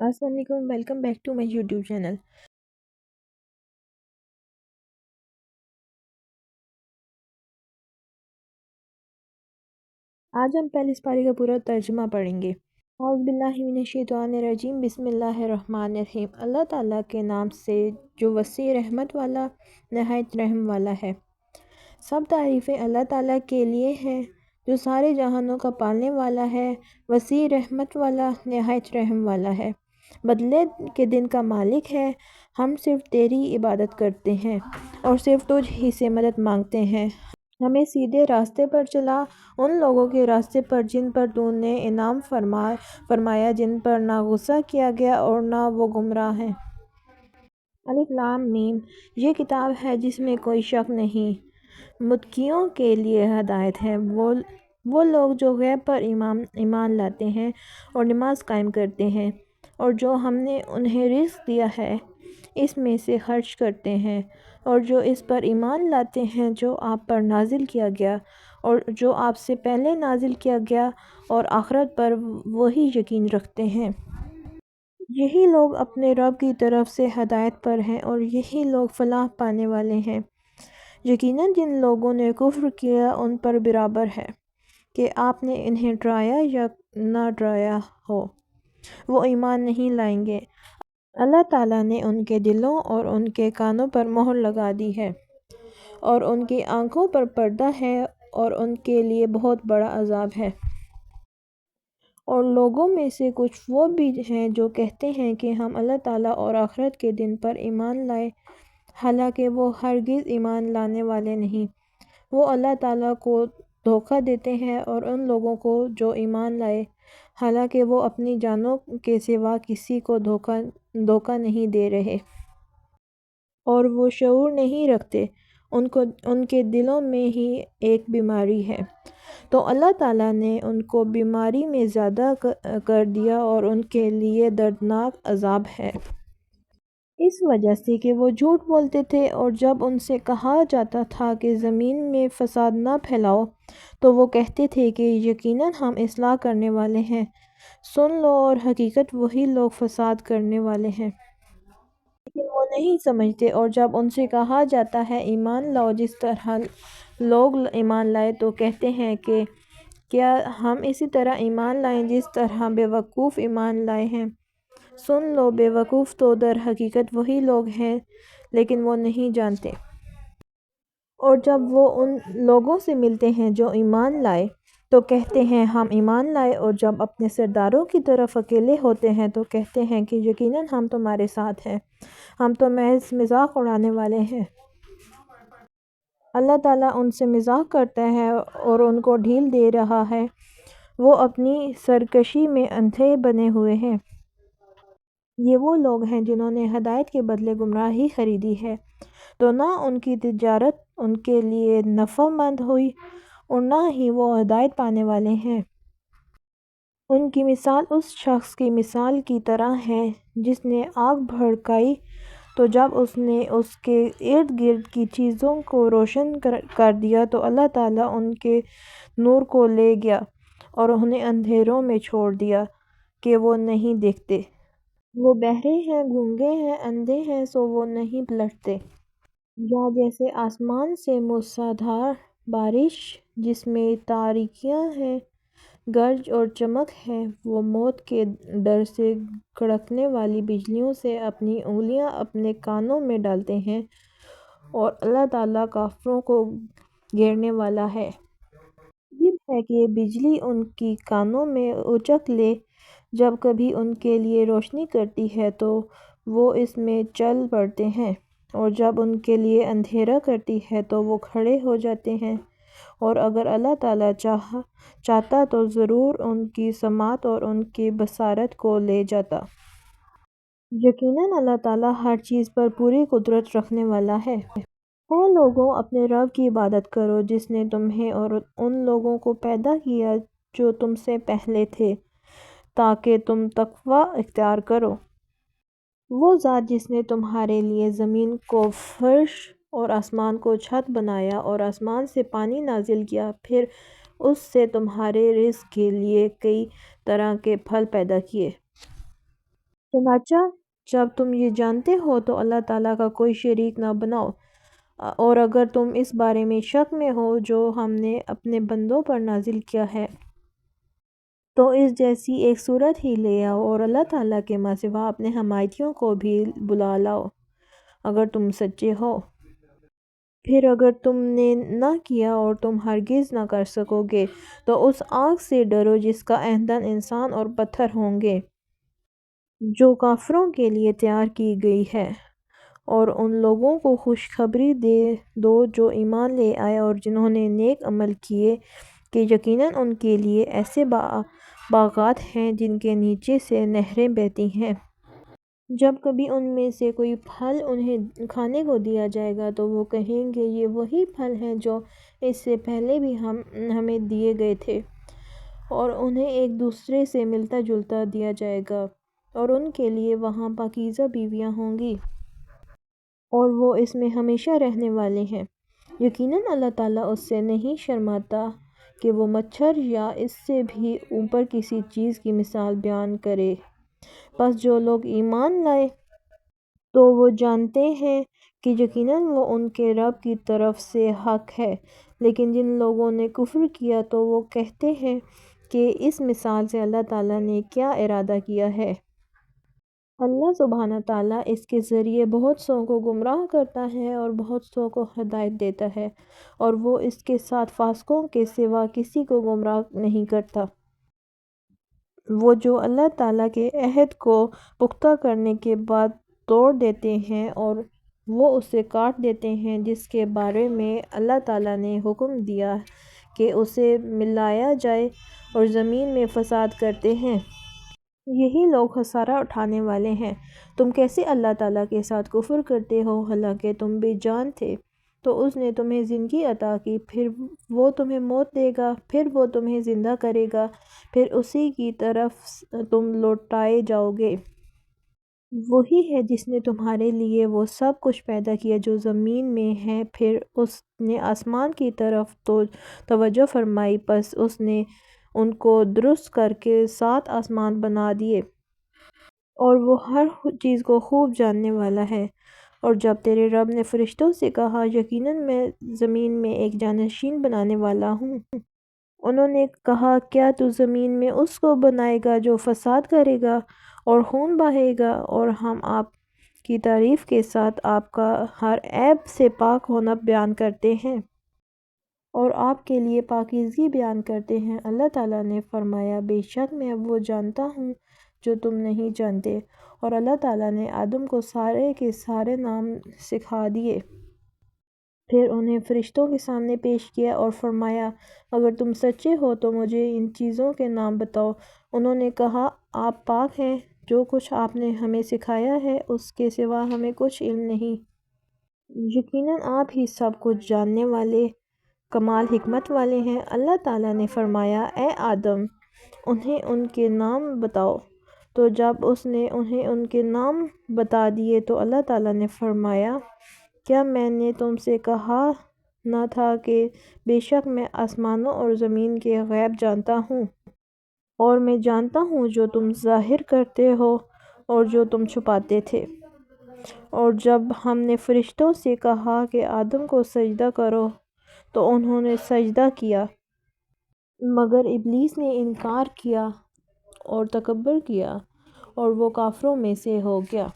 السلام علیکم، welcome back to my YouTube channel. آج ہم پہلے اس پارے کا پورا ترجمہ پڑھیں گے۔ اعوذ باللہ من الشیطان الرجیم، بسم اللہ الرحمن الرحیم۔ اللہ تعالیٰ کے نام سے جو وسیع رحمت والا، نہایت رحم والا ہے۔ سب تعریفیں اللہ تعالیٰ کے لیے ہیں جو سارے جہانوں کا پالنے والا ہے، وسیع رحمت والا، نہایت رحم والا ہے، بدلے کے دن کا مالک ہے۔ ہم صرف تیری عبادت کرتے ہیں اور صرف تجھ ہی سے مدد مانگتے ہیں۔ ہمیں سیدھے راستے پر چلا، ان لوگوں کے راستے پر جن پر تو نے انعام فرمایا، جن پر نہ غصہ کیا گیا اور نہ وہ گمراہ ہیں۔ الف لام میم، یہ کتاب ہے جس میں کوئی شک نہیں، متقیوں کے لیے ہدایت ہے۔ وہ لوگ جو غیب پر ایمان لاتے ہیں اور نماز قائم کرتے ہیں، اور جو ہم نے انہیں رزق دیا ہے اس میں سے خرچ کرتے ہیں، اور جو اس پر ایمان لاتے ہیں جو آپ پر نازل کیا گیا اور جو آپ سے پہلے نازل کیا گیا، اور آخرت پر وہی یقین رکھتے ہیں۔ یہی لوگ اپنے رب کی طرف سے ہدایت پر ہیں اور یہی لوگ فلاح پانے والے ہیں۔ یقیناً جن لوگوں نے کفر کیا ان پر برابر ہے کہ آپ نے انہیں ڈرایا یا نہ ڈرایا ہو، وہ ایمان نہیں لائیں گے۔ اللہ تعالیٰ نے ان کے دلوں اور ان کے کانوں پر مہر لگا دی ہے، اور ان کی آنکھوں پر پردہ ہے، اور ان کے لیے بہت بڑا عذاب ہے۔ اور لوگوں میں سے کچھ وہ بھی ہیں جو کہتے ہیں کہ ہم اللہ تعالیٰ اور آخرت کے دن پر ایمان لائے، حالانکہ وہ ہرگز ایمان لانے والے نہیں۔ وہ اللہ تعالیٰ کو دھوکہ دیتے ہیں اور ان لوگوں کو جو ایمان لائے، حالانکہ وہ اپنی جانوں کے سوا کسی کو دھوکہ نہیں دے رہے، اور وہ شعور نہیں رکھتے۔ ان کے دلوں میں ہی ایک بیماری ہے، تو اللہ تعالیٰ نے ان کو بیماری میں زیادہ کر دیا اور ان کے لیے دردناک عذاب ہے۔ اس وجہ سے کہ وہ جھوٹ بولتے تھے، اور جب ان سے کہا جاتا تھا کہ زمین میں فساد نہ پھیلاؤ تو وہ کہتے تھے کہ یقیناً ہم اصلاح کرنے والے ہیں۔ سن لو، اور حقیقت وہی لوگ فساد کرنے والے ہیں، لیکن وہ نہیں سمجھتے۔ اور جب ان سے کہا جاتا ہے ایمان لاؤ جس طرح لوگ ایمان لائے، تو کہتے ہیں کہ کیا ہم اسی طرح ایمان لائیں جس طرح بے وقوف ایمان لائے ہیں۔ سن لو، بے وقوف تو در حقیقت وہی لوگ ہیں لیکن وہ نہیں جانتے۔ اور جب وہ ان لوگوں سے ملتے ہیں جو ایمان لائے تو کہتے ہیں ہم ایمان لائے، اور جب اپنے سرداروں کی طرف اکیلے ہوتے ہیں تو کہتے ہیں کہ یقیناً ہم تمہارے ساتھ ہیں، ہم تو محض مذاق اڑانے والے ہیں۔ اللہ تعالیٰ ان سے مذاق کرتا ہے اور ان کو ڈھیل دے رہا ہے، وہ اپنی سرکشی میں اندھے بنے ہوئے ہیں۔ یہ وہ لوگ ہیں جنہوں نے ہدایت کے بدلے گمراہی خریدی ہے، تو نہ ان کی تجارت ان کے لیے نفع مند ہوئی اور نہ ہی وہ ہدایت پانے والے ہیں۔ ان کی مثال اس شخص کی مثال کی طرح ہے جس نے آگ بھڑکائی، تو جب اس نے اس کے ارد گرد کی چیزوں کو روشن کر دیا تو اللہ تعالیٰ ان کے نور کو لے گیا اور انہیں اندھیروں میں چھوڑ دیا کہ وہ نہیں دیکھتے۔ وہ بہرے ہیں، گونگے ہیں، اندھے ہیں، سو وہ نہیں پلٹتے۔ یا جیسے آسمان سے موسلادھار بارش جس میں تاریکیاں ہیں، گرج اور چمک ہے، وہ موت کے ڈر سے کڑکنے والی بجلیوں سے اپنی انگلیاں اپنے کانوں میں ڈالتے ہیں، اور اللہ تعالیٰ کافروں کو گھیرنے والا ہے۔ عجیب ہے کہ یہ بجلی ان کی کانوں میں اچک لے، جب کبھی ان کے لیے روشنی کرتی ہے تو وہ اس میں چل پڑتے ہیں، اور جب ان کے لیے اندھیرا کرتی ہے تو وہ کھڑے ہو جاتے ہیں۔ اور اگر اللہ تعالیٰ چاہتا تو ضرور ان کی سماعت اور ان کی بصارت کو لے جاتا۔ یقیناً اللہ تعالیٰ ہر چیز پر پوری قدرت رکھنے والا ہے۔ اے لوگو، اپنے رب کی عبادت کرو جس نے تمہیں اور ان لوگوں کو پیدا کیا جو تم سے پہلے تھے، تاکہ تم تقوی اختیار کرو۔ وہ ذات جس نے تمہارے لیے زمین کو فرش اور آسمان کو چھت بنایا، اور آسمان سے پانی نازل کیا، پھر اس سے تمہارے رزق کے لیے کئی طرح کے پھل پیدا کیے۔ چنانچہ جب تم یہ جانتے ہو تو اللہ تعالیٰ کا کوئی شریک نہ بناؤ، اور اگر تم اس بارے میں شک میں ہو جو ہم نے اپنے بندوں پر نازل کیا ہے تو اس جیسی ایک صورت ہی لے آؤ اور اللہ تعالیٰ کے ماں سوا اپنے حمایتیوں کو بھی بلا لاؤ اگر تم سچے ہو۔ پھر اگر تم نے نہ کیا اور تم ہرگز نہ کر سکو گے تو اس آگ سے ڈرو جس کا ایندھن انسان اور پتھر ہوں گے، جو کافروں کے لیے تیار کی گئی ہے، اور ان لوگوں کو خوشخبری دے دو جو ایمان لے آئے اور جنہوں نے نیک عمل کیے کہ یقیناً ان کے لیے ایسے باغات ہیں جن کے نیچے سے نہریں بہتی ہیں۔ جب کبھی ان میں سے کوئی پھل انہیں کھانے کو دیا جائے گا تو وہ کہیں گے یہ وہی پھل ہیں جو اس سے پہلے بھی ہمیں دیے گئے تھے، اور انہیں ایک دوسرے سے ملتا جلتا دیا جائے گا، اور ان کے لیے وہاں پاکیزہ بیویاں ہوں گی اور وہ اس میں ہمیشہ رہنے والے ہیں۔ یقیناً اللہ تعالیٰ اس سے نہیں شرماتا کہ وہ مچھر یا اس سے بھی اوپر کسی چیز کی مثال بیان کرے۔ پس جو لوگ ایمان لائے تو وہ جانتے ہیں کہ یقیناً وہ ان کے رب کی طرف سے حق ہے، لیکن جن لوگوں نے کفر کیا تو وہ کہتے ہیں کہ اس مثال سے اللہ تعالیٰ نے کیا ارادہ کیا ہے۔ اللہ سبحانہ تعالیٰ اس کے ذریعے بہت سوں کو گمراہ کرتا ہے اور بہت سوں کو ہدایت دیتا ہے، اور وہ اس کے ساتھ فاسقوں کے سوا کسی کو گمراہ نہیں کرتا۔ وہ جو اللہ تعالیٰ کے عہد کو پختہ کرنے کے بعد توڑ دیتے ہیں اور وہ اسے کاٹ دیتے ہیں جس کے بارے میں اللہ تعالیٰ نے حکم دیا کہ اسے ملایا جائے، اور زمین میں فساد کرتے ہیں، یہی لوگ خسارہ اٹھانے والے ہیں۔ تم کیسے اللہ تعالیٰ کے ساتھ کفر کرتے ہو حالانکہ تم بے جان تھے، تو اس نے تمہیں زندگی عطا کی، پھر وہ تمہیں موت دے گا، پھر وہ تمہیں زندہ کرے گا، پھر اسی کی طرف تم لوٹائے جاؤ گے۔ وہی ہے جس نے تمہارے لیے وہ سب کچھ پیدا کیا جو زمین میں ہے، پھر اس نے آسمان کی طرف توجہ فرمائی، پس اس نے ان کو درست کر کے 7 آسمان بنا دیے، اور وہ ہر چیز کو خوب جاننے والا ہے۔ اور جب تیرے رب نے فرشتوں سے کہا یقیناً میں زمین میں ایک جانشین بنانے والا ہوں، انہوں نے کہا کیا تو زمین میں اس کو بنائے گا جو فساد کرے گا اور خون بہائے گا، اور ہم آپ کی تعریف کے ساتھ آپ کا ہر عیب سے پاک ہونا بیان کرتے ہیں اور آپ کے لیے پاکیزگی بیان کرتے ہیں۔ اللہ تعالیٰ نے فرمایا بے شک میں وہ جانتا ہوں جو تم نہیں جانتے، اور اللہ تعالیٰ نے آدم کو سارے کے سارے نام سکھا دیے، پھر انہیں فرشتوں کے سامنے پیش کیا اور فرمایا اگر تم سچے ہو تو مجھے ان چیزوں کے نام بتاؤ۔ انہوں نے کہا آپ پاک ہیں، جو کچھ آپ نے ہمیں سکھایا ہے اس کے سوا ہمیں کچھ علم نہیں۔ یقیناً آپ ہی سب کچھ جاننے والے کمال حکمت والے ہیں۔ اللہ تعالیٰ نے فرمایا اے آدم انہیں ان کے نام بتاؤ، تو جب اس نے انہیں ان کے نام بتا دیے تو اللہ تعالیٰ نے فرمایا کیا میں نے تم سے کہا نہ تھا کہ بے شک میں آسمانوں اور زمین کے غیب جانتا ہوں، اور میں جانتا ہوں جو تم ظاہر کرتے ہو اور جو تم چھپاتے تھے۔ اور جب ہم نے فرشتوں سے کہا کہ آدم کو سجدہ کرو تو انہوں نے سجدہ کیا، مگر ابلیس نے انکار کیا اور تکبر کیا اور وہ کافروں میں سے ہو گیا۔